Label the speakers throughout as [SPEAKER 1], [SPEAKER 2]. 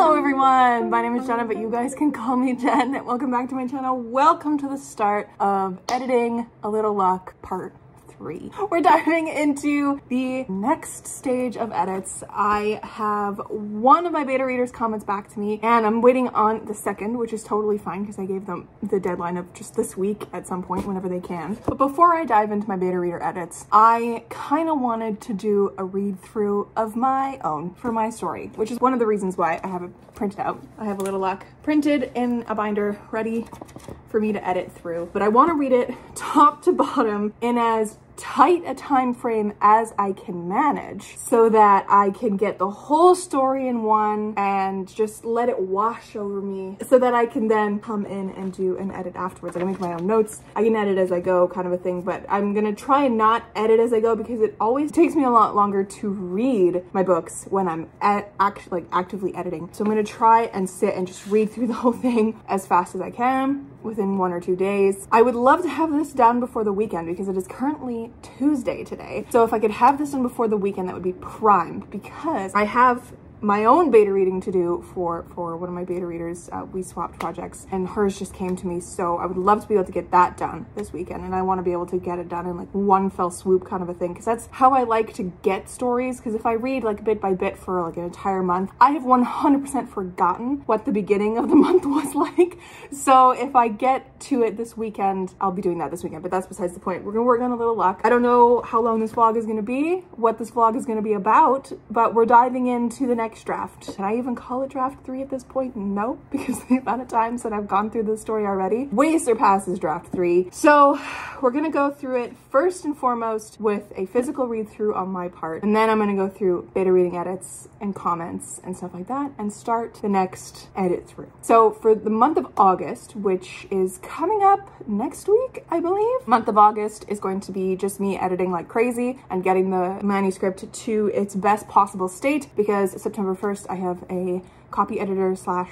[SPEAKER 1] Hello everyone, my name is Jenna, but you guys can call me Jen. Welcome back to my channel. Welcome to the start of Editing a Little Luck Part 3. We're diving into the next stage of edits. I have one of my beta readers' comments back to me, and I'm waiting on the second, which is totally fine because I gave them the deadline of just this week at some point whenever they can. But before I dive into my beta reader edits, I kind of wanted to do a read through of my own for my story, which is one of the reasons why I have it printed out. I have A Little Luck printed in a binder ready for me to edit through, but I want to read it top to bottom in as tight a time frame as I can manage so that I can get the whole story in one and just let it wash over me so that I can then come in and do an edit afterwards. I can make my own notes. I can edit as I go kind of a thing, but I'm gonna try and not edit as I go because it always takes me a lot longer to read my books when I'm actively editing. So I'm gonna try and sit and just read through the whole thing as fast as I can within 1 or 2 days. I would love to have this done before the weekend because it is currently Tuesday today. So if I could have this done before the weekend, that would be primed because I have my own beta reading to do for one of my beta readers. We swapped projects and hers just came to me, so I would love to be able to get that done this weekend, and I want to be able to get it done in like one fell swoop kind of a thing, because that's how I like to get stories. Because if I read like bit by bit for like an entire month, I have 100% forgotten what the beginning of the month was like. So if I get to it this weekend, I'll be doing that this weekend, but that's besides the point. We're gonna work on A Little Luck. I don't know how long this vlog is gonna be, what this vlog is gonna be about, but we're diving into the next draft. Can I even call it draft 3 at this point? No, because the amount of times that I've gone through this story already way surpasses draft 3. So we're gonna go through it first and foremost with a physical read through on my part, and then I'm gonna go through beta reading edits and comments and stuff like that and start the next edit through. So for the month of August, which is coming up next week, I believe, month of August is going to be just me editing like crazy and getting the manuscript to its best possible state, because September 1st I have a copy editor slash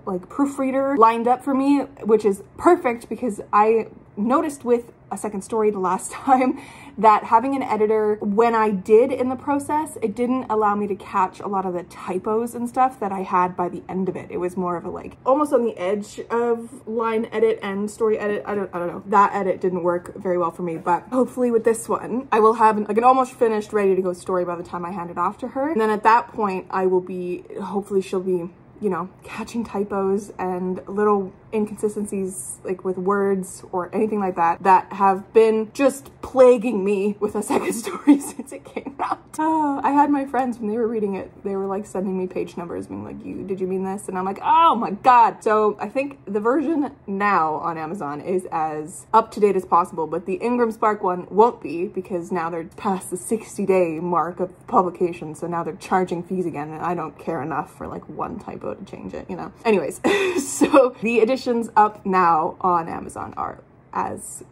[SPEAKER 1] like proofreader lined up for me, which is perfect because I noticed with a second story the last time that having an editor, when I did in the process, it didn't allow me to catch a lot of the typos and stuff that I had by the end of it. It was more of a like almost on the edge of line edit and story edit. I don't know. That edit didn't work very well for me, but hopefully with this one, I will have like an almost finished, ready to go story by the time I hand it off to her. And then at that point, I will be, hopefully she'll be, you know, catching typos and little inconsistencies like with words or anything like that that have been just plaguing me with a second story since it came out. I had my friends, when they were reading it, they were like sending me page numbers being like, did you mean this? And I'm like, oh my God. So I think the version now on Amazon is as up to date as possible, but the Ingram Spark one won't be because now they're past the 60-day mark of publication. So now they're charging fees again, and I don't care enough for like one typo to change it, you know? Anyways, so the editions up now on Amazon are as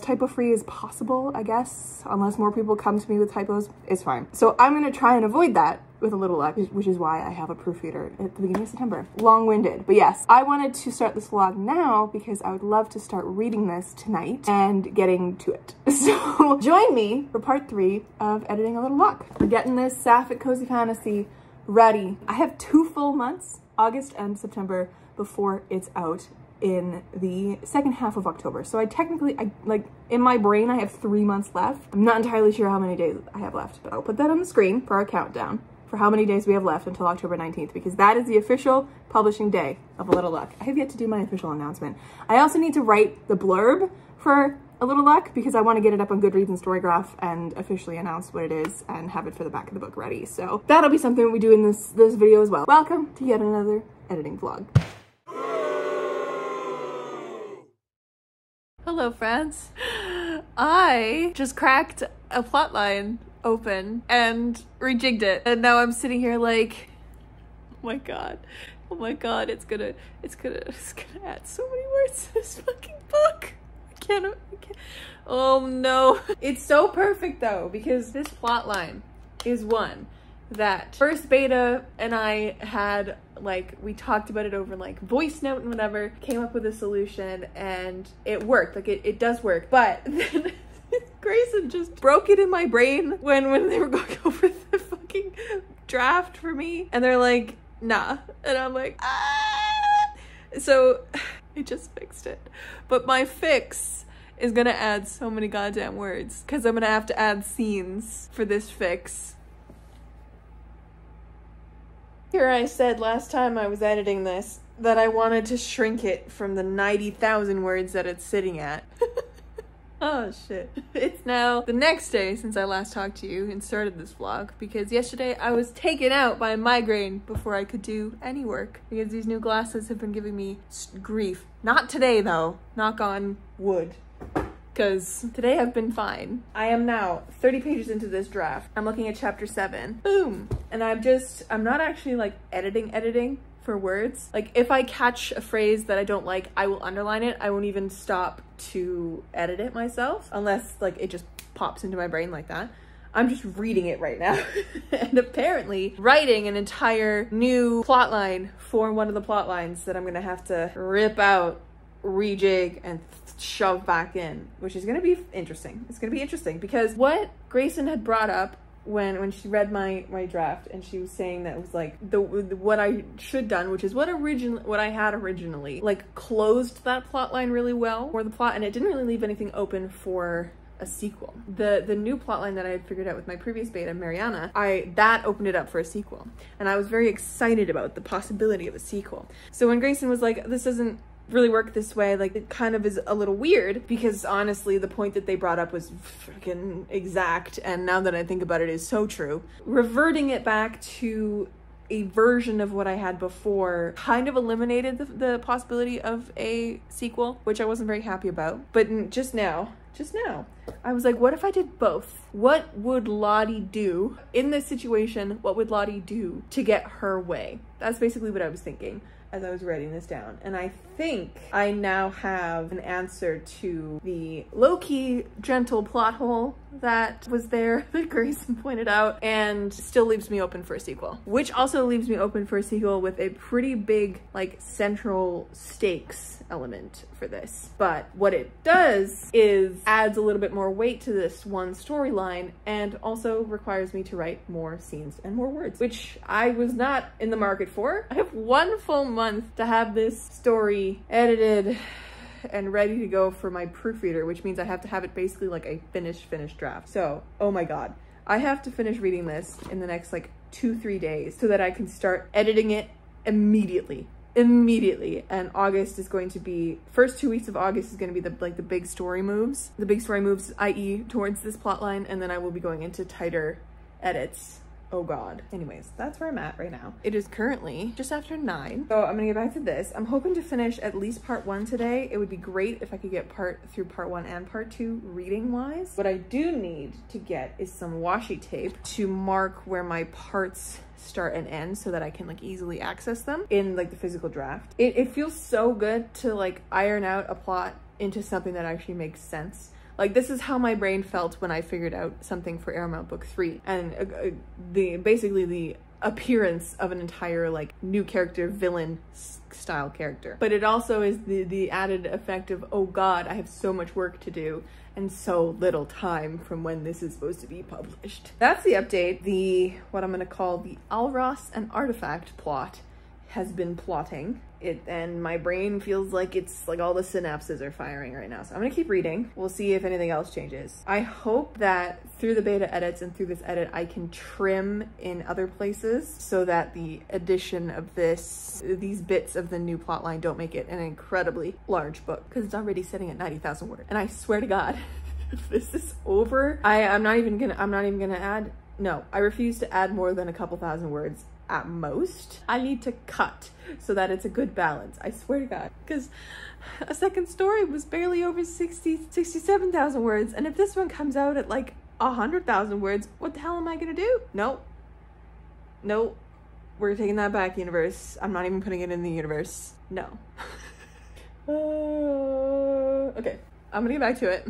[SPEAKER 1] typo free as possible, I guess, unless more people come to me with typos. It's fine. So I'm gonna try and avoid that with A Little Luck, which is why I have a proofreader at the beginning of September. Long-winded, but yes, I wanted to start this vlog now because I would love to start reading this tonight and getting to it. So join me for part 3 of Editing a Little Luck. We're getting this Sapphic Cozy Fantasy ready. I have 2 full months, August and September, before it's out in the second half of October. So I like in my brain, I have 3 months left. I'm not entirely sure how many days I have left, but I'll put that on the screen for our countdown for how many days we have left until October 19th, because that is the official publishing day of A Little Luck. I have yet to do my official announcement. I also need to write the blurb for A Little Luck because I want to get it up on Goodreads and Storygraph and officially announce what it is and have it for the back of the book ready. So that'll be something we do in this video as well. Welcome to yet another editing vlog. Hello friends. I just cracked a plotline open and rejigged it, and now I'm sitting here like, oh my god, it's gonna add so many words to this fucking book. I can't. Oh no. It's so perfect though, because this plotline is one that first beta and I had, like, we talked about it over like voice note and whatever, came up with a solution and it worked. Like it does work, but then Grayson just broke it in my brain when they were going over the fucking draft for me, and they're like, nah. And I'm like, ah! So I just fixed it. But my fix is gonna add so many goddamn words because I'm gonna have to add scenes for this fix. Here I said last time I was editing this that I wanted to shrink it from the 90,000 words that it's sitting at. Oh shit. It's now the next day since I last talked to you and started this vlog because yesterday I was taken out by a migraine before I could do any work because these new glasses have been giving me grief. Not today though, knock on wood, because today I've been fine. I am now 30 pages into this draft. I'm looking at chapter 7. Boom. And I'm not actually like editing for words. Like if I catch a phrase that I don't like, I will underline it. I won't even stop to edit it myself unless like it just pops into my brain like that. I'm just reading it right now. And apparently writing an entire new plot line for one of the plot lines that I'm gonna have to rip out, rejig, and shove back in, which is gonna be interesting. It's gonna be interesting because what Grayson had brought up when she read my draft, and she was saying that it was like what I should done, which is what I had originally, like closed that plot line really well for the plot, and it didn't really leave anything open for a sequel. The new plot line that I had figured out with my previous beta, Mariana, that opened it up for a sequel, and I was very excited about the possibility of a sequel. So when Grayson was like, this doesn't really work this way, like it kind of is a little weird, because honestly the point that they brought up was freaking exact, and now that I think about it, is so true. Reverting it back to a version of what I had before kind of eliminated the possibility of a sequel, which I wasn't very happy about. But just now, I was like, what if I did both? What would Lottie do in this situation? What would Lottie do to get her way? That's basically what I was thinking as I was writing this down. And I think I now have an answer to the low-key gentle plot hole that was there that Grayson pointed out, and still leaves me open for a sequel, which also leaves me open for a sequel with a pretty big like central stakes element for this. But what it does is adds a little bit more weight to this one storyline, and also requires me to write more scenes and more words, which I was not in the market for. I have 1 full month to have this story edited and ready to go for my proofreader, which means I have to have it basically like a finished draft. So, oh my god, I have to finish reading this in the next like 2-3 days so that I can start editing it immediately. And August is going to be, first 2 weeks of August is going to be the big story moves, i.e. towards this plot line, and then I will be going into tighter edits. Oh god. Anyways, that's where I'm at right now. It is currently just after 9. So I'm gonna get back to this. I'm hoping to finish at least part 1 today. It would be great if I could get through part 1 and part 2 reading wise. What I do need to get is some washi tape to mark where my parts start and end so that I can like easily access them in like the physical draft. It feels so good to like iron out a plot into something that actually makes sense. Like this is how my brain felt when I figured out something for Airmount Book 3, and basically the appearance of an entire like new character, villain style character. But it also is the added effect of, oh god, I have so much work to do and so little time from when this is supposed to be published. That's the update. What I'm gonna call the Alros and Artifact plot has been plotting it, and my brain feels like it's like all the synapses are firing right now. So I'm gonna keep reading. We'll see if anything else changes. I hope that through the beta edits and through this edit, I can trim in other places so that the addition of these bits of the new plotline don't make it an incredibly large book, because it's already sitting at 90,000 words. And I swear to God, if this is over, I'm not even gonna add, no, I refuse to add more than a couple thousand words at most. I need to cut so that it's a good balance. I swear to God, because a second story was barely over 67,000 words, and if this one comes out at like 100,000 words, what the hell am I gonna do? Nope, we're taking that back, universe. I'm not even putting it in the universe. No. Okay, I'm gonna get back to it.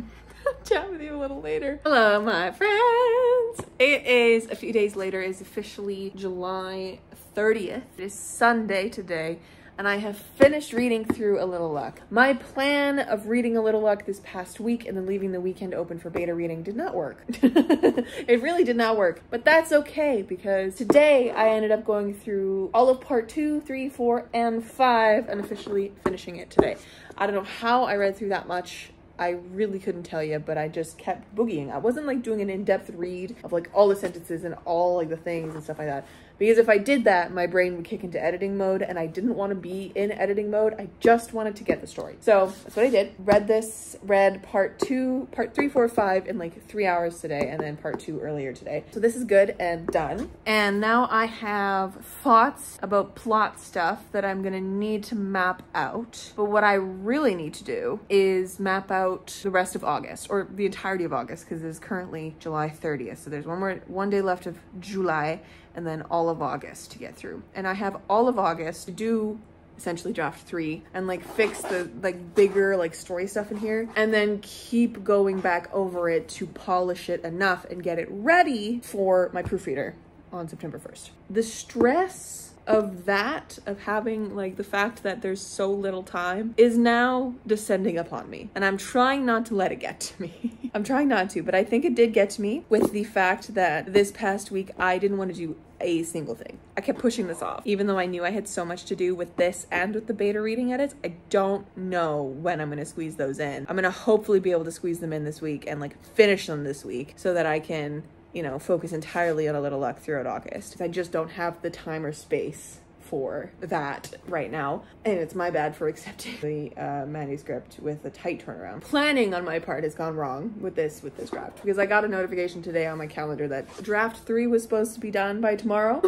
[SPEAKER 1] Chat with you a little later. Hello, my friends. It is a few days later. It's officially July 30th. It is Sunday today. and I have finished reading through A Little Luck. My plan of reading A Little Luck this past week and then leaving the weekend open for beta reading did not work. It really did not work, but that's okay because today I ended up going through all of part 2, 3, 4, and 5 and officially finishing it today. I don't know how I read through that much. I really couldn't tell you, but I just kept boogieing. I wasn't like doing an in-depth read of like all the sentences and all like the things and stuff like that. Because if I did that, my brain would kick into editing mode and I didn't want to be in editing mode. I just wanted to get the story. So that's what I did. Read part 2, part 3, 4, 5 in like 3 hours today and then part 2 earlier today. So this is good and done. And now I have thoughts about plot stuff that I'm gonna need to map out. But what I really need to do is map out the rest of August, or the entirety of August, because it is currently July 30th. So there's one day left of July and then all of August to get through. And I have all of August to do essentially draft 3 and like fix the like bigger like story stuff in here and then keep going back over it to polish it enough and get it ready for my proofreader on September 1st. The stress of that, of having like the fact that there's so little time is now descending upon me, and I'm trying not to let it get to me. I'm trying not to, but I think it did get to me with the fact that this past week I didn't want to do a single thing. I kept pushing this off even though I knew I had so much to do with this and with the beta reading edits. I don't know when I'm going to squeeze those in. I'm going to hopefully be able to squeeze them in this week and like finish them this week so that I can, you know, focus entirely on A Little Luck throughout August. I just don't have the time or space for that right now, and it's my bad for accepting the manuscript with a tight turnaround. Planning on my part has gone wrong with this draft, because I got a notification today on my calendar that draft 3 was supposed to be done by tomorrow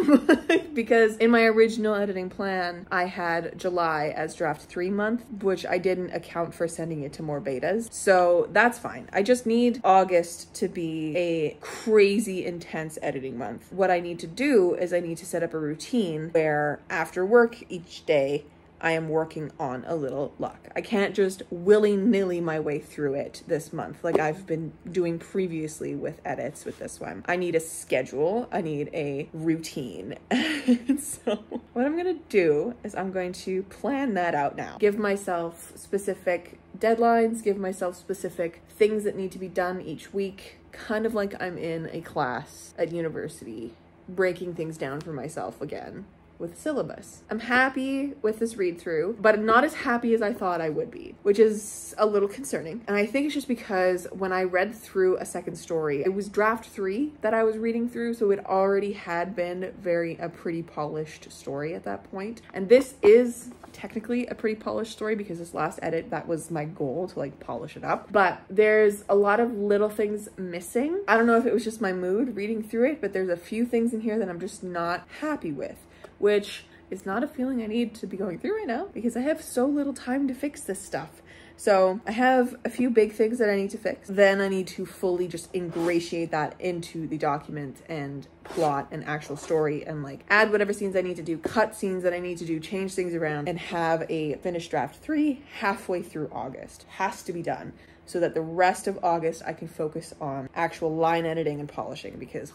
[SPEAKER 1] because in my original editing plan I had July as draft 3 month, which I didn't account for sending it to more betas, so that's fine. I just need August to be a crazy intense editing month. What I need to do is I need to set up a routine where after work each day, I am working on A Little Luck. I can't just willy-nilly my way through it this month like I've been doing previously with edits with this one. I need a schedule. I need a routine. So what I'm gonna do is I'm going to plan that out now. Give myself specific deadlines, give myself specific things that need to be done each week, kind of like I'm in a class at university, breaking things down for myself again with syllabus. I'm happy with this read through, but I'm not as happy as I thought I would be, which is a little concerning. And I think it's just because when I read through a second story, it was draft 3 that I was reading through, so it already had been a pretty polished story at that point. And this is technically a pretty polished story because this last edit, that was my goal, to like polish it up. But there's a lot of little things missing. I don't know if it was just my mood reading through it, but there's a few things in here that I'm just not happy with, which is not a feeling I need to be going through right now because I have so little time to fix this stuff. So I have a few big things that I need to fix. Then I need to fully just ingratiate that into the document and plot and actual story and like add whatever scenes I need to do, cut scenes that I need to do, change things around, and have a finished draft 3 halfway through August. Has to be done, so that the rest of August I can focus on actual line editing and polishing, because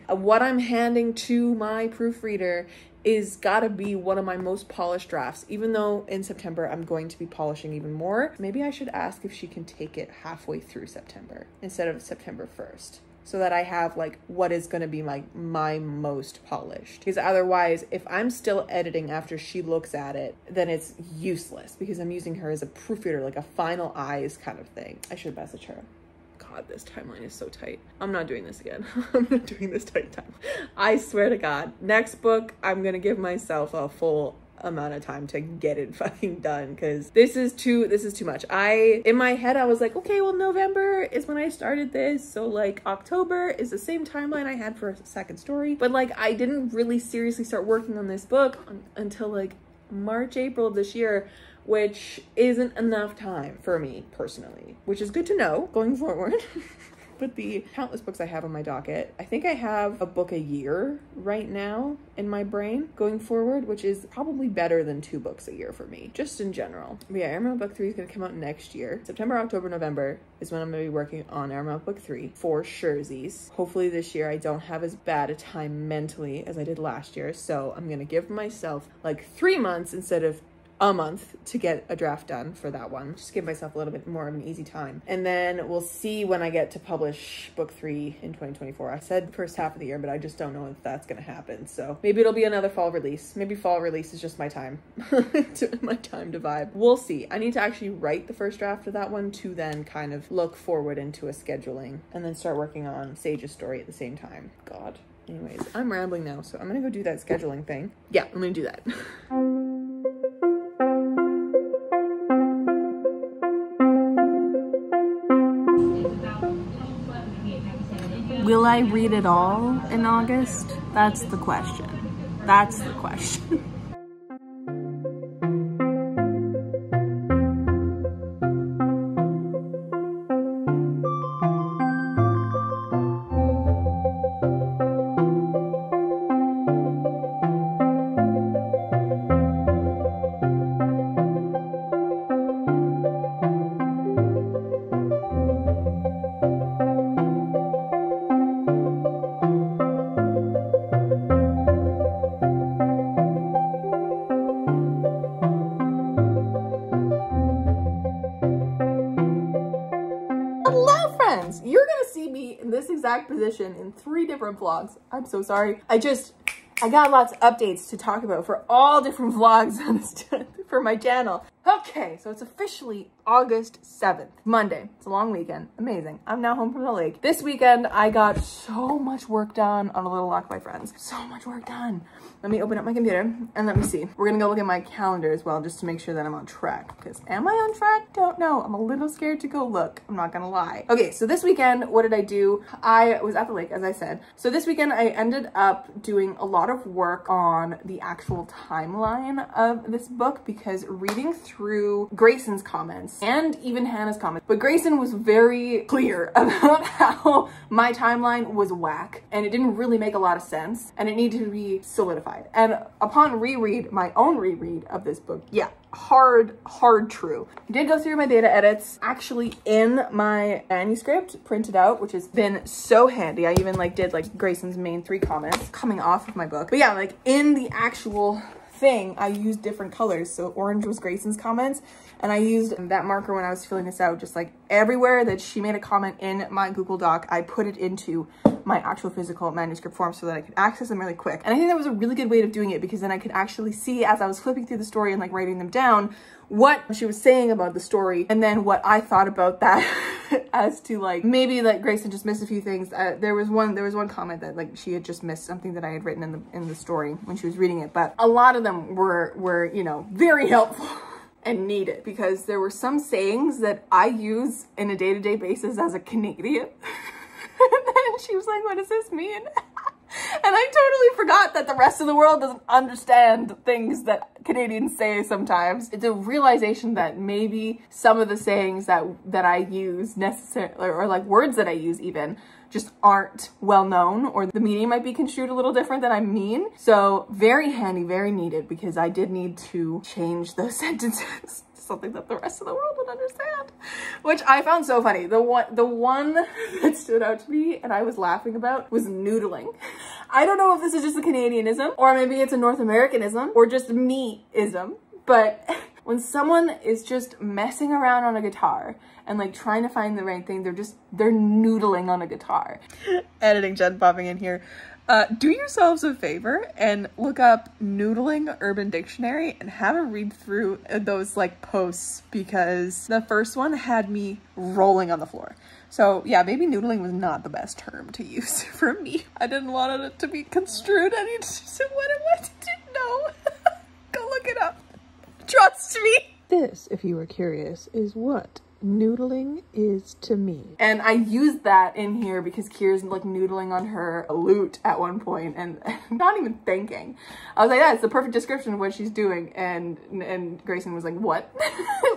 [SPEAKER 1] what I'm handing to my proofreader is gotta be one of my most polished drafts. Even though in September I'm going to be polishing even more, maybe I should ask if she can take it halfway through September instead of September 1st. So that I have like what is going to be like my most polished. Because otherwise, if I'm still editing after she looks at it, then it's useless because I'm using her as a proofreader, like a final eyes kind of thing. I should message her. God, this timeline is so tight. I'm not doing this again. I'm not doing this tight time. I swear to God, next book, I'm going to give myself a full amount of time to get it fucking done, because this is too much. In my head I was like, okay, well, November is when I started this, so like October is the same timeline I had for a second story, but like I didn't really seriously start working on this book until like March, April of this year, which isn't enough time for me personally, which is good to know going forward. But the countless books I have on my docket, I think I have a book a year right now in my brain going forward, which is probably better than 2 books a year for me, just in general. But yeah, Airmail Book 3 is going to come out next year. September, October, November is when I'm going to be working on Airmail Book 3 for surezies. Hopefully this year I don't have as bad a time mentally as I did last year, so I'm going to give myself like 3 months instead of a month to get a draft done for that one. Just give myself a little bit more of an easy time. And then we'll see when I get to publish book 3 in 2024. I said first half of the year, but I just don't know if that's gonna happen. So maybe it'll be another fall release. Maybe fall release is just my time, my time to vibe. We'll see. I need to actually write the first draft of that one to then kind of look forward into a scheduling and then start working on Sage's story at the same time. God. Anyways, I'm rambling now, so I'm gonna go do that scheduling thing. Yeah, I'm gonna do that. Will I read it all in August? That's the question. That's the question. You're gonna see me in this exact position in 3 different vlogs. I'm so sorry. I got lots of updates to talk about for all different vlogs on this for my channel. Okay, so it's officially August 7th, Monday. It's a long weekend. Amazing. I'm now home from the lake. This weekend, I got so much work done on A Little Luck by Friends. So much work done. Let me open up my computer and let me see. We're gonna go look at my calendar as well, just to make sure that I'm on track. Because am I on track? Don't know. I'm a little scared to go look. I'm not gonna lie. Okay, so this weekend, what did I do? I was at the lake, as I said. So this weekend, I ended up doing a lot of work on the actual timeline of this book because reading through Grayson's comments and even Hannah's comments, but Grayson was very clear about how my timeline was whack and it didn't really make a lot of sense and it needed to be solidified. And upon reread, my own reread of this book, yeah, hard true. I did go through my data edits actually in my manuscript printed out, which has been so handy. I even did Grayson's main 3 comments coming off of my book. But yeah, in the actual thing, I used different colors. So orange was Grayson's comments, and I used that marker when I was filling this out, just everywhere that she made a comment in my Google Doc, I put it into my actual physical manuscript form so that I could access them really quick. And I think that was a really good way of doing it because then I could actually see as I was flipping through the story and writing them down what she was saying about the story and then what I thought about that as to maybe Grayson just missed a few things. There was one comment that she had just missed something that I had written in the story when she was reading it, but a lot of them were you know, very helpful and needed because there were some sayings that I use in a day-to-day basis as a Canadian. And then she was like, what does this mean? And I totally forgot that the rest of the world doesn't understand things that Canadians say sometimes. It's a realization that maybe some of the sayings that I use necessarily, or words that I use even, just aren't well known, or the meaning might be construed a little different than I mean. So very handy, very needed, because I did need to change those sentences. Something that the rest of the world would understand, which I found so funny. The one that stood out to me and I was laughing about was noodling. I don't know if this is just a Canadianism or maybe it's a North Americanism or just me-ism, but when someone is just messing around on a guitar and trying to find the right thing, they're noodling on a guitar. Editing Jen popping in here. Do yourselves a favor and look up Noodling Urban Dictionary and have a read through those posts, because the first one had me rolling on the floor. So yeah, maybe noodling was not the best term to use for me. I didn't want it to be construed any what it was. I didn't know. Go look it up. Trust me. This, if you were curious, is what noodling is to me. And I used that in here because Kira's noodling on her lute at one point and not even thinking. I was like, yeah, it's the perfect description of what she's doing. And Grayson was like, what?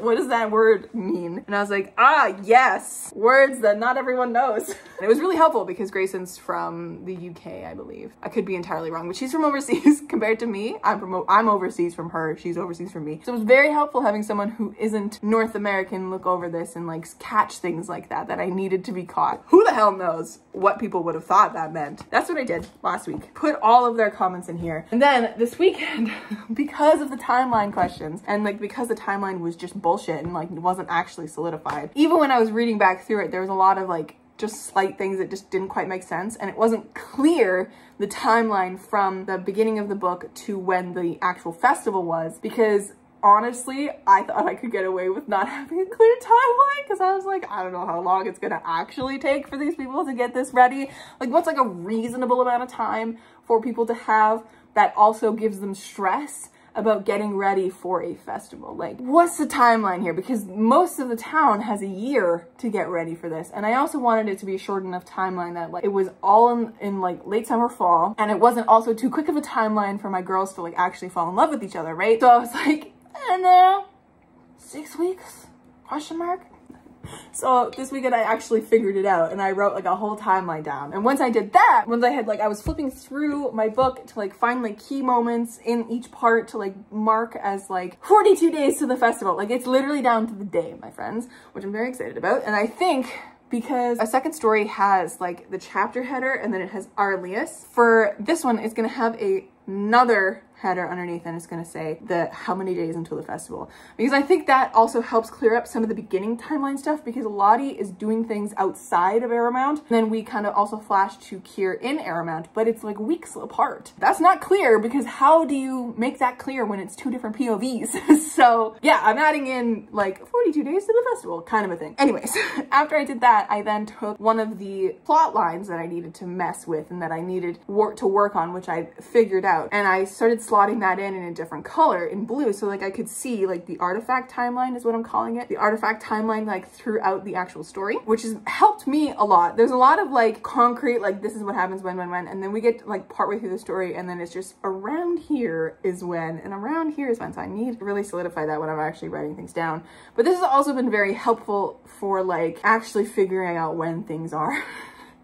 [SPEAKER 1] What does that word mean? And I was like, ah, yes, words that not everyone knows. And it was really helpful because Grayson's from the UK, I believe. I could be entirely wrong, but she's from overseas compared to me. I'm overseas from her. She's overseas from me. So it was very helpful having someone who isn't North American look over this and like catch things like that I needed to be caught. Who the hell knows what people would have thought that meant. That's what I did last week. Put all of their comments in here. And then this weekend, because of the timeline questions and like because the timeline was just bullshit and like wasn't actually solidified, even when I was reading back through it, there was a lot of like just slight things that just didn't quite make sense, and it wasn't clear the timeline from the beginning of the book to when the actual festival was, because honestly, I thought I could get away with not having a clear timeline, because I was like, I don't know how long it's gonna actually take for these people to get this ready. Like, what's like a reasonable amount of time for people to have that also gives them stress about getting ready for a festival? Like, what's the timeline here? Because most of the town has a year to get ready for this. And I also wanted it to be a short enough timeline that like it was all in like late summer, fall, and it wasn't also too quick of a timeline for my girls to like actually fall in love with each other, right? So I was like, I don't know, 6 weeks? Question mark? So this weekend I actually figured it out and I wrote like a whole timeline down. And once I did that, once I had like, I was flipping through my book to like find like key moments in each part to like mark as like 42 days to the festival. Like, it's literally down to the day, my friends, which I'm very excited about. And I think because a second story has like the chapter header and then it has Arlius, for this one it's gonna have another header underneath and it's going to say how many days until the festival, because I think that also helps clear up some of the beginning timeline stuff, because Lottie is doing things outside of Aramount, and then we kind of also flash to Kier in Aramount, but it's like weeks apart. That's not clear, because how do you make that clear when it's two different POVs? So yeah, I'm adding in like 42 days to the festival kind of a thing. Anyways, after I did that, I then took one of the plot lines that I needed to mess with and that I needed to work on, which I figured out, and I started slotting that in a different color, in blue, so like I could see like the artifact timeline is what I'm calling it, the artifact timeline like throughout the actual story, which has helped me a lot. There's a lot of like concrete, like this is what happens when, and then we get like partway through the story and then it's just around here is when, and around here is when, so I need to really solidify that when I'm actually writing things down. But this has also been very helpful for like actually figuring out when things are.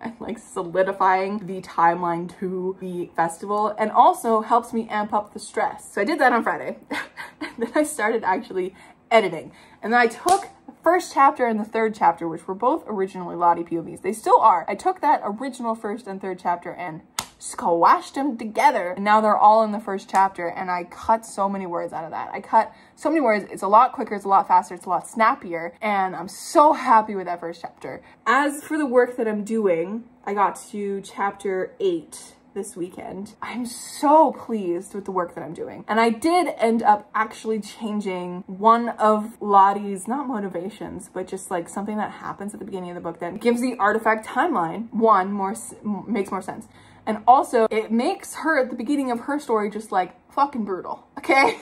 [SPEAKER 1] And like solidifying the timeline to the festival, and also helps me amp up the stress. So I did that on Friday. And then I started actually editing. And then I took the first chapter and the third chapter, which were both originally Lottie POVs. They still are. I took that original first and third chapter and squashed them together, and now they're all in the first chapter, and I cut so many words out of that. I cut so many words. It's a lot quicker, it's a lot faster, it's a lot snappier, and I'm so happy with that first chapter. As for the work that I'm doing, I got to chapter 8 this weekend. I'm so pleased with the work that I'm doing. And I did end up actually changing one of Lottie's, not motivations, but just like something that happens at the beginning of the book that gives the artifact timeline, makes more sense. And also it makes her at the beginning of her story just like fucking brutal, okay?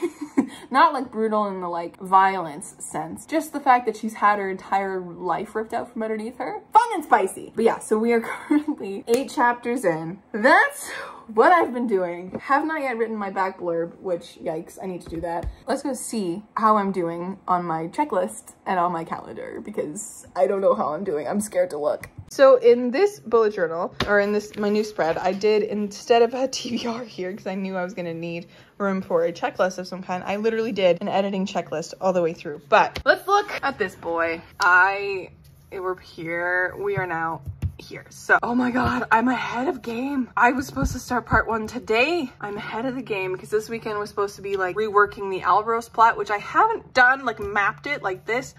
[SPEAKER 1] Not like brutal in the like violence sense, just the fact that she's had her entire life ripped out from underneath her. Fun and spicy. But yeah, so we are currently 8 chapters in. That's what I've been doing. Have not yet written my back blurb, which yikes, I need to do that. Let's go see how I'm doing on my checklist and on my calendar, because I don't know how I'm doing. I'm scared to look. So in this bullet journal, or in this, my new spread, I did, instead of a TBR here, because I knew I was gonna need room for a checklist of some kind, I literally did an editing checklist all the way through. But let's look at this boy. We're here, we are now here. So, oh my God, I'm ahead of game. I was supposed to start part 1 today. I'm ahead of the game because this weekend was supposed to be like reworking the Alvaros plot, which I haven't done, like mapped it like this.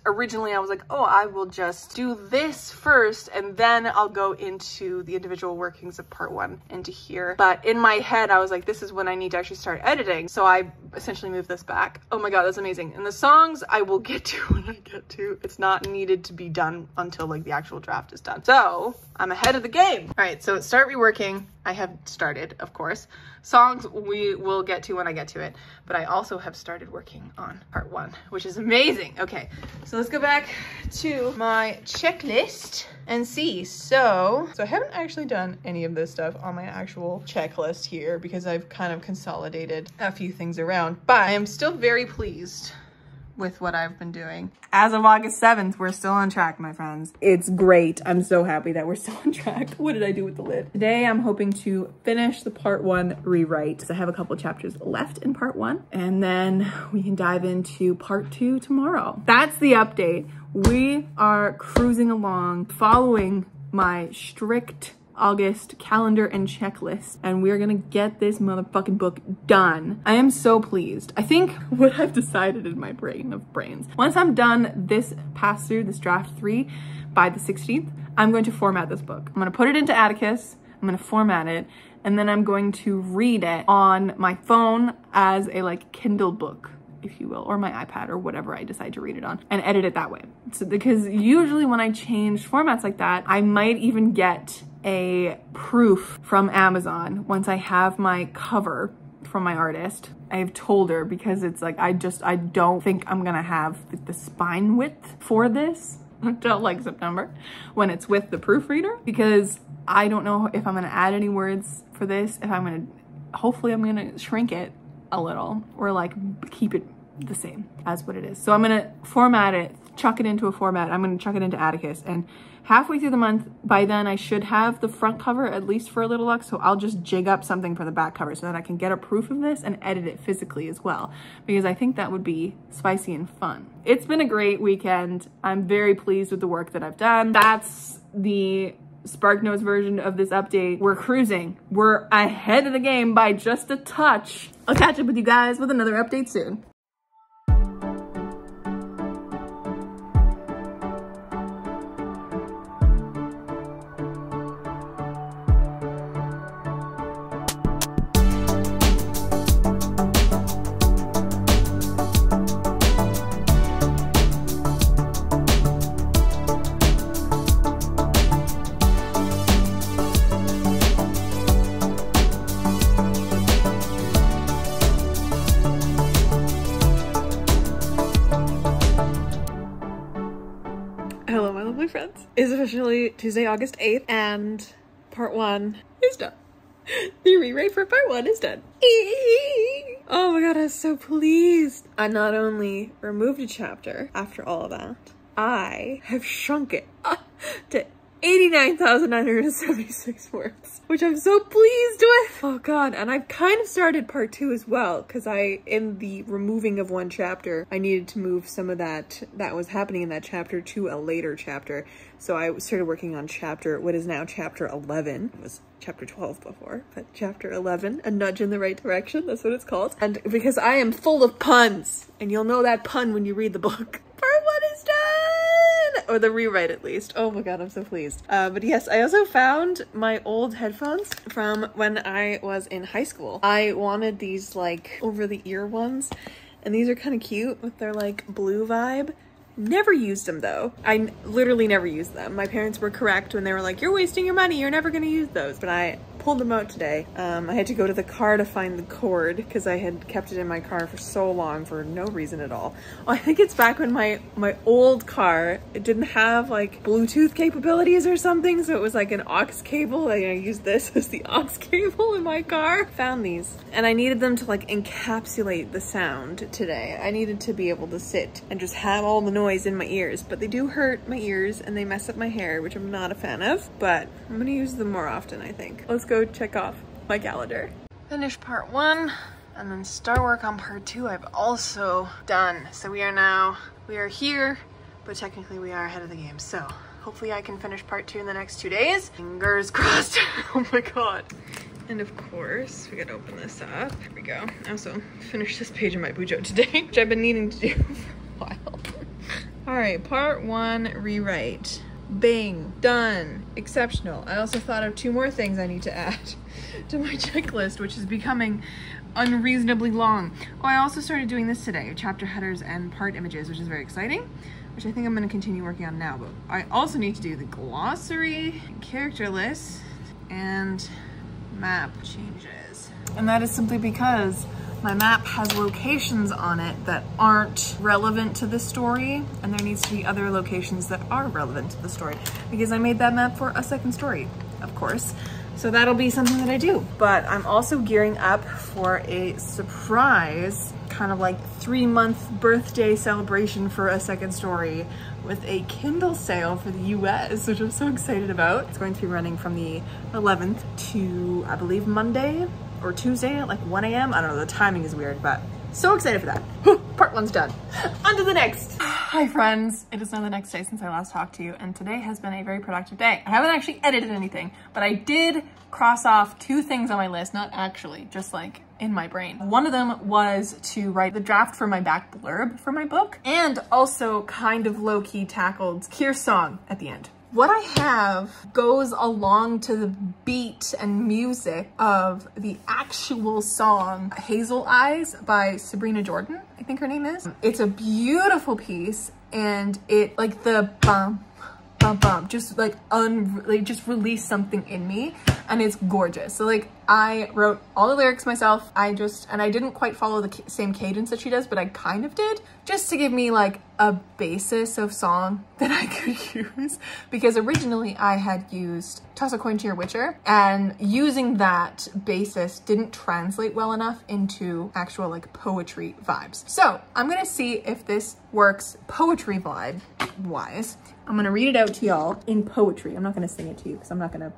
[SPEAKER 1] Originally I was like, oh, I will just do this first and then I'll go into the individual workings of part 1 into here. But in my head, I was like, this is when I need to actually start editing. So I essentially moved this back. Oh my God, that's amazing. And the songs I will get to when I get to. It's not needed to be done until like the actual draft is done. So I'm ahead of the game. All right, so start reworking. I have started, of course. Songs we will get to when I get to it, but I also have started working on part 1, which is amazing. Okay, so let's go back to my checklist and see. So I haven't actually done any of this stuff on my actual checklist here because I've kind of consolidated a few things around, but I am still very pleased with what I've been doing. As of August 7th, we're still on track, my friends. It's great. I'm so happy that we're still on track. What did I do with the lid? Today, I'm hoping to finish the part 1 rewrite. So I have a couple chapters left in part 1, and then we can dive into part 2 tomorrow. That's the update. we are cruising along, following my strict August calendar and checklist, and we're gonna get this motherfucking book done. I am so pleased. I think what I've decided in my brain of brains, once I'm done this pass through, this draft 3 by the 16th, I'm going to format this book. I'm gonna put it into Atticus, I'm gonna format it, and then I'm going to read it on my phone as a like Kindle book, if you will, or my iPad or whatever I decide to read it on, and edit it that way. So because usually when I change formats like that, I might even get a proof from Amazon once I have my cover from my artist. I've told her, because it's like, I don't think I'm gonna have the spine width for this until like September when it's with the proofreader, because I don't know if I'm gonna add any words for this, if I'm gonna, hopefully I'm gonna shrink it a little or like keep it the same as what it is. So I'm gonna format it, chuck it into a format. I'm gonna chuck it into Atticus, and halfway through the month, by then I should have the front cover at least for a little luck. So I'll just jig up something for the back cover so that I can get a proof of this and edit it physically as well, because I think that would be spicy and fun. It's been a great weekend. I'm very pleased with the work that I've done. That's the SparkNotes version of this update. We're cruising. We're ahead of the game by just a touch. I'll catch up with you guys with another update soon. Hello, my lovely friends. It's officially Tuesday, August 8th, and part 1 is done. The rewrite for part 1 is done. Oh my god, I'm so pleased. I not only removed a chapter after all of that, I have shrunk it to 89,976 words, which I'm so pleased with. Oh god, and I've kind of started part 2 as well, because in the removing of one chapter, I needed to move some of that was happening in that chapter to a later chapter. So I started working on what is now chapter 11. It was chapter 12 before, but chapter 11, A Nudge in the Right Direction, that's what it's called. And because I am full of puns, and you'll know that pun when you read the book, part 1 is done! Or the rewrite at least. Oh my god, I'm so pleased. But yes, I also found my old headphones from when I was in high school. I wanted these like over the ear ones, and these are kind of cute with their like blue vibe. Never used them though. I literally never used them. My parents were correct when they were like, you're wasting your money, you're never gonna use those. But I pulled them out today. I had to go to the car to find the cord because I had kept it in my car for so long for no reason at all. Oh, I think it's back when my old car, it didn't have like Bluetooth capabilities or something, so it was like an aux cable. I used this as the aux cable in my car. Found these, and I needed them to like encapsulate the sound today. I needed to be able to sit and just have all the noise in my ears, but they do hurt my ears and they mess up my hair, which I'm not a fan of, but I'm gonna use them more often, I think. Let's go check off my calendar. Finished part 1 and then start work on part 2 I've also done. So we are here, but technically we are ahead of the game. So hopefully I can finish part 2 in the next 2 days. Fingers crossed. Oh my god. And of course, we gotta open this up. Here we go. I also finished this page of my Bujo today, which I've been needing to do for a while. All right, part 1 rewrite. Bing, done, exceptional. I also thought of 2 more things I need to add to my checklist, which is becoming unreasonably long. Oh, I also started doing this today, chapter headers and part images, which is very exciting, which I think I'm gonna continue working on now, but I also need to do the glossary, character list, and map changes. And that is simply because my map has locations on it that aren't relevant to the story, and there needs to be other locations that are relevant to the story, because I made that map for a second story, of course. So that'll be something that I do. But I'm also gearing up for a surprise, kind of like 3-month birthday celebration for a second story with a Kindle sale for the US, which I'm so excited about. It's going to be running from the 11th to, I believe, Monday or Tuesday at like 1 a.m. I don't know, the timing is weird, but so excited for that. Part 1's done. On to the next. Hi friends, it is now the next day since I last talked to you, and today has been a very productive day. I haven't actually edited anything, but I did cross off 2 things on my list, not actually, just like in my brain. One of them was to write the draft for my back blurb for my book, and also kind of low-key tackled Kier's song at the end. What I have goes along to the beat and music of the actual song Hazel Eyes by Sabrina Jordan, I think her name is. It's a beautiful piece, and it, like, the bum, bum, bum, just like just released something in me, and it's gorgeous. So like, I wrote all the lyrics myself. And I didn't quite follow the same cadence that she does, but I kind of did, just to give me like a basis of song that I could use. Because originally I had used Toss a Coin to Your Witcher, and using that basis didn't translate well enough into actual like poetry vibes. So I'm gonna see if this works poetry vibe wise. I'm gonna read it out to y'all in poetry. I'm not gonna sing it to you because I'm not gonna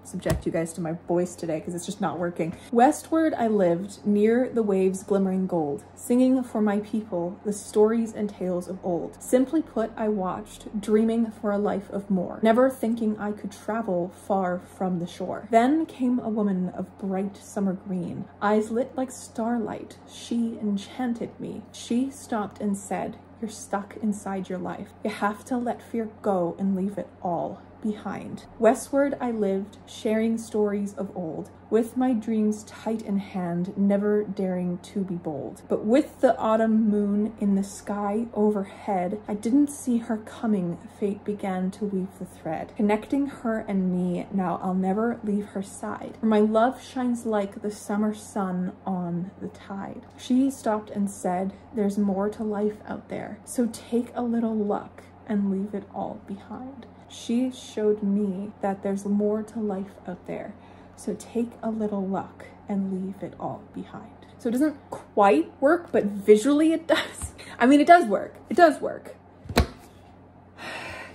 [SPEAKER 1] subject you guys to my voice today because it's just not working. Westward I lived, near the waves glimmering gold, singing for my people the stories and tales of old. Simply put, I watched, dreaming for a life of more, never thinking I could travel far from the shore. Then came a woman of bright summer green, eyes lit like starlight. She enchanted me. She stopped and said, "You're stuck inside your life. You have to let fear go and leave it all behind." Westward I lived, sharing stories of old, with my dreams tight in hand, never daring to be bold. But with the autumn moon in the sky overhead, I didn't see her coming. Fate began to weave the thread, connecting her and me. Now I'll never leave her side, for my love shines like the summer sun on the tide. She stopped and said, "There's more to life out there, so take a little luck and leave it all behind." She showed me that there's more to life out there, so take a little luck and leave it all behind. So it doesn't quite work, but visually it does. I mean, it does work. It does work.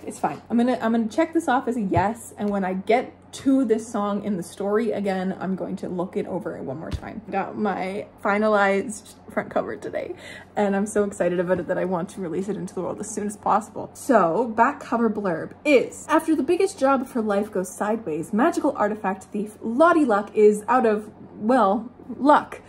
[SPEAKER 1] It's fine. I'm gonna check this off as a yes, and when I get to this song in the story again, I'm going to look it over one more time. Got my finalized front cover today, and I'm so excited about it that I want to release it into the world as soon as possible. So, back cover blurb is, after the biggest job of her life goes sideways, magical artifact thief Lottie Luck is out of, well, luck.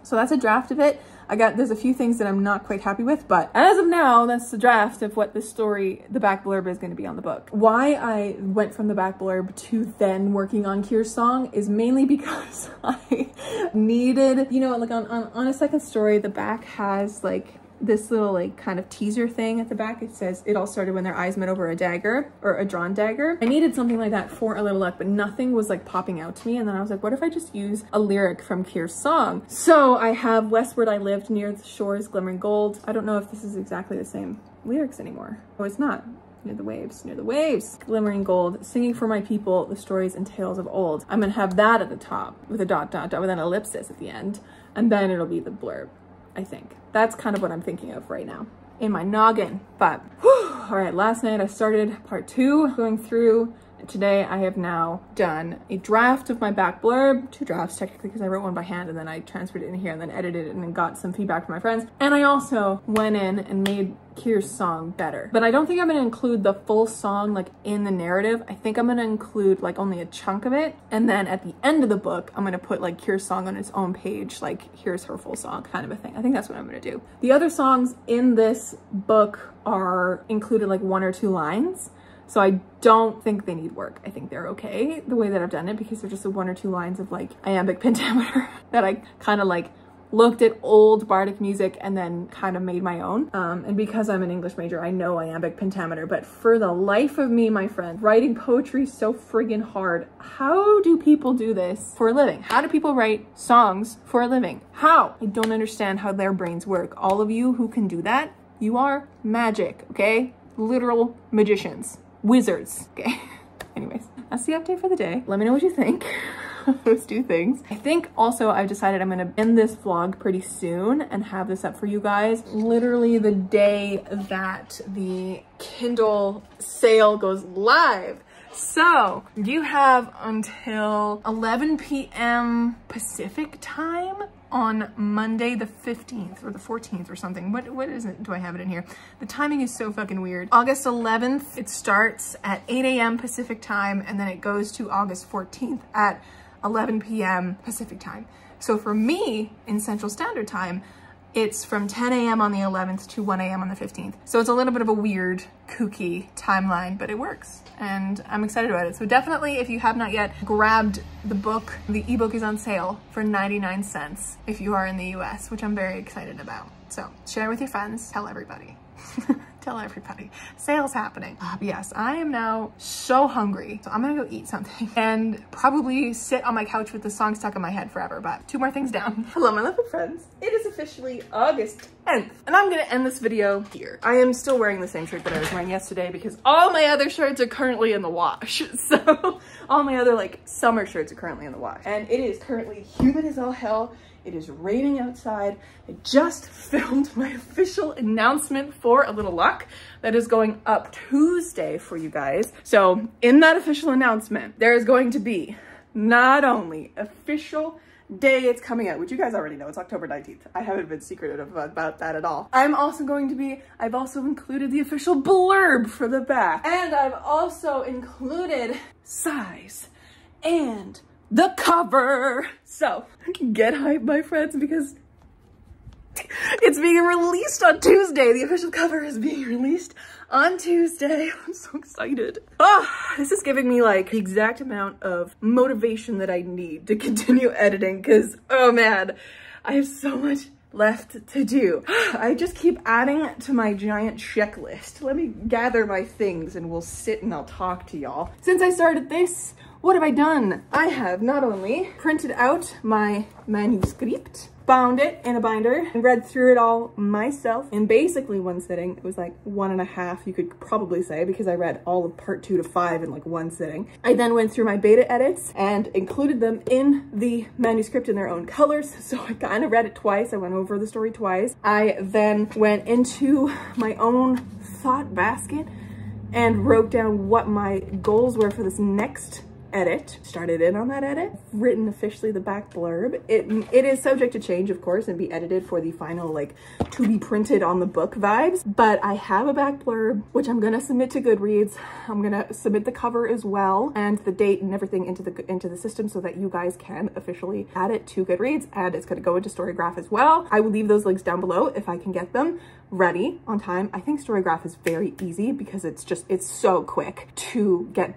[SPEAKER 1] So that's a draft of it. There's a few things that I'm not quite happy with, but as of now, that's the draft of what the story, the back blurb is going to be on the book. Why I went from the back blurb to then working on Kier's song is mainly because I needed, you know, like on a second story, the back has like this little like kind of teaser thing at the back. It says it all started when their eyes met over a dagger, or a drawn dagger. I needed something like that for A Little Luck, but nothing was like popping out to me. And then I was like, what if I just use a lyric from Kier's song? So I have Westward I lived, near the shores glimmering gold. I don't know if this is exactly the same lyrics anymore. Oh, it's not. Near the waves, glimmering gold, singing for my people the stories and tales of old. I'm gonna have that at the top with a dot, dot, dot, with an ellipsis at the end, and then it'll be the blurb. I think that's kind of what I'm thinking of right now in my noggin. But whew, all right, last night I started part 2 going through, and today I have now done a draft of my back blurb, 2 drafts technically because I wrote one by hand and then I transferred it in here and then edited it and then got some feedback from my friends. And I also went in and made Kier's song better. But I don't think I'm gonna include the full song like in the narrative. I think I'm gonna include like only a chunk of it. And then at the end of the book, I'm gonna put like Kier's song on its own page, like here's her full song kind of a thing. I think that's what I'm gonna do. The other songs in this book are included like 1 or 2 lines. So I don't think they need work. I think they're okay the way that I've done it because they're just 1 or 2 lines of like iambic pentameter that I kind of like looked at old bardic music and then kind of made my own. And because I'm an English major, I know iambic pentameter, but for the life of me, my friend, writing poetry is so friggin' hard. How do people do this for a living? How do people write songs for a living? How? I don't understand how their brains work. All of you who can do that, you are magic, okay? Literal magicians. Wizards, okay? Anyways, that's the update for the day. Let me know what you think of those 2 things. I think also I've decided I'm gonna end this vlog pretty soon and have this up for you guys literally the day that the Kindle sale goes live. So you have until 11 p.m. Pacific time on Monday the 15th or the 14th or something. What is it? Do I have it in here? The timing is so fucking weird. August 11th, it starts at 8 a.m. Pacific time, and then it goes to August 14th at 11 p.m. Pacific time. So for me, in Central Standard Time, it's from 10 a.m. on the 11th to 1 a.m. on the 15th. So it's a little bit of a weird, kooky timeline, but it works. And I'm excited about it. So definitely, if you have not yet grabbed the book, the ebook is on sale for 99 cents if you are in the US, which I'm very excited about. So share with your friends, tell everybody. Tell everybody. Sale's happening. Yes, I am now so hungry. So I'm gonna go eat something and probably sit on my couch with the song stuck in my head forever, but 2 more things down. Hello, my little friends. It is officially August 10th, and I'm gonna end this video here. I am still wearing the same shirt that I was wearing yesterday because all my other shirts are currently in the wash. So all my other like summer shirts are currently in the wash. And it is currently humid as all hell. It is raining outside. I just filmed my official announcement for A Little Luck that is going up Tuesday for you guys. So in that official announcement, there is going to be not only official day it's coming out, which you guys already know, it's October 19th. I haven't been secretive about that at all. I've also included the official blurb for the back. And I've also included size and the cover. So get hyped, my friends, because it's being released on Tuesday. The official cover is being released on Tuesday. I'm so excited. This is giving me like the exact amount of motivation that I need to continue editing because, oh man, I have so much left to do. I just keep adding to my giant checklist. Let me gather my things and we'll sit and I'll talk to y'all. Since I started this, what have I done? I have not only printed out my manuscript, bound it in a binder, and read through it all myself in basically one sitting. It was like 1.5, you could probably say, because I read all of part 2 to 5 in like one sitting. I then went through my beta edits and included them in the manuscript in their own colors. So I kind of read it twice. I went over the story twice. I then went into my own thought basket and wrote down what my goals were for this next edit. Started in on that edit, written officially the back blurb. It is subject to change, of course, and be edited for the final like to be printed on the book vibes, but I have a back blurb which I'm gonna submit to Goodreads. I'm gonna submit the cover as well and the date and everything into the system so that you guys can officially add it to Goodreads, and it's gonna go into Storygraph as well. I will leave those links down below if I can get them ready on time. I think Storygraph is very easy because it's so quick to get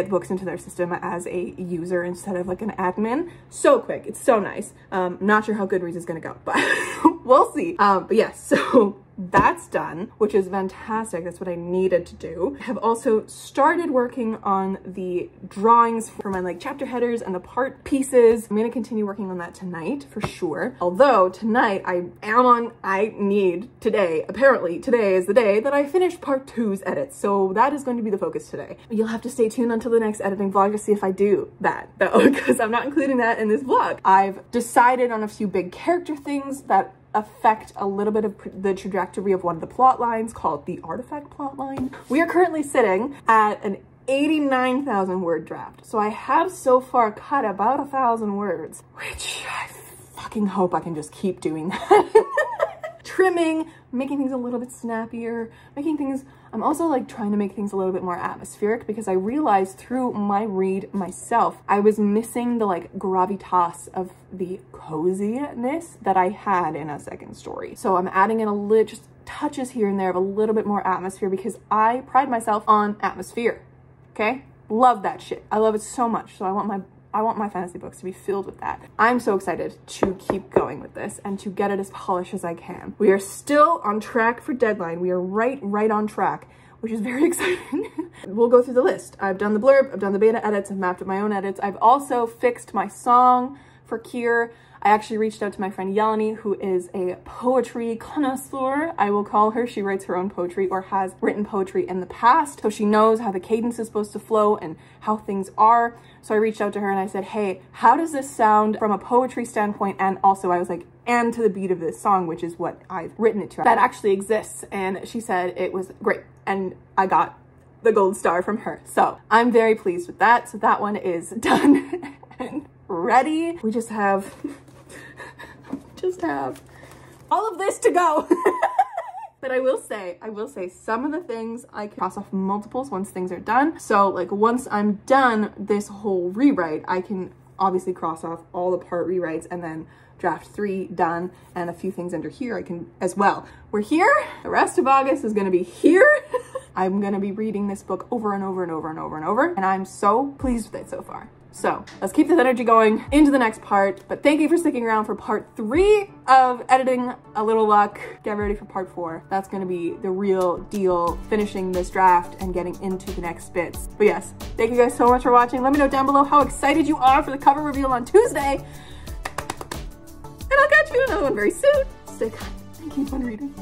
[SPEAKER 1] books into their system as a user instead of like an admin. So quick, it's so nice. Not sure how Goodreads is gonna go, but we'll see. But yes, so that's done, which is fantastic. That's what I needed to do. I have also started working on the drawings for my like chapter headers and the part pieces. I'm gonna continue working on that tonight for sure. Although tonight apparently today is the day that I finished part 2's edits. So that is going to be the focus today. You'll have to stay tuned until the next editing vlog to see if I do that though, because I'm not including that in this vlog. I've decided on a few big character things that affect a little bit of the trajectory of one of the plot lines called the artifact plot line. We are currently sitting at an 89,000 word draft. So I have so far cut about 1,000 words, which I fucking hope I can just keep doing that. Trimming, making things a little bit snappier, I'm also like trying to make things a little bit more atmospheric because I realized through my read myself, I was missing the like gravitas of the coziness that I had in a second story. So I'm adding in just touches here and there of a little bit more atmosphere because I pride myself on atmosphere, okay? Love that shit. I love it so much. So I want my fantasy books to be filled with that. I'm so excited to keep going with this and to get it as polished as I can. We are still on track for deadline. We are right on track, which is very exciting. We'll go through the list. I've done the blurb, I've done the beta edits, I've mapped up my own edits. I've also fixed my song for Kier. I actually reached out to my friend Yeleni, who is a poetry connoisseur, I will call her. She writes her own poetry or has written poetry in the past, so she knows how the cadence is supposed to flow and how things are. So I reached out to her and I said, hey, how does this sound from a poetry standpoint? And also I was like, and to the beat of this song, which is what I've written it to. That actually exists. And she said it was great. And I got the gold star from her. So I'm very pleased with that. So that one is done and ready. We just have all of this to go. But I will say some of the things I can cross off multiples once things are done. So like once I'm done this whole rewrite, I can obviously cross off all the part rewrites, and then draft 3 done, and a few things under here I can as well. We're here. The rest of August is gonna be here. I'm gonna be reading this book over and over and over and over and over, and I'm so pleased with it so far. So let's keep this energy going into the next part. But thank you for sticking around for part 3 of editing A Little Luck. Get ready for part 4. That's gonna be the real deal, finishing this draft and getting into the next bits. But yes, thank you guys so much for watching. Let me know down below how excited you are for the cover reveal on Tuesday. And I'll catch you in another one very soon. Stay kind and keep on reading.